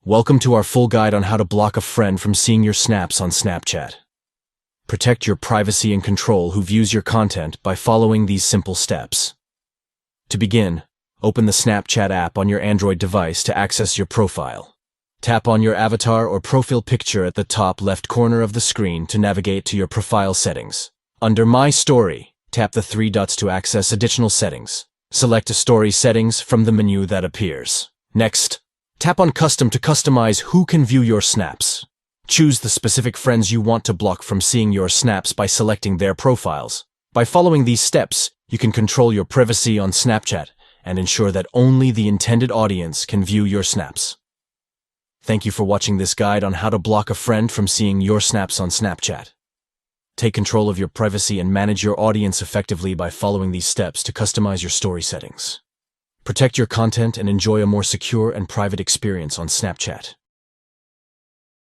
Welcome to our full guide on how to block a friend from seeing your snaps on Snapchat. Protect your privacy and control who views your content by following these simple steps. To begin, open the Snapchat app on your Android device to access your profile. Tap on your avatar or profile picture at the top left corner of the screen to navigate to your profile settings. Under My Story, tap the three dots to access additional settings. Select a story settings from the menu that appears. Next, tap on Custom to customize who can view your snaps. Choose the specific friends you want to block from seeing your snaps by selecting their profiles. By following these steps, you can control your privacy on Snapchat and ensure that only the intended audience can view your snaps. Thank you for watching this guide on how to block a friend from seeing your snaps on Snapchat. Take control of your privacy and manage your audience effectively by following these steps to customize your story settings. Protect your content and enjoy a more secure and private experience on Snapchat.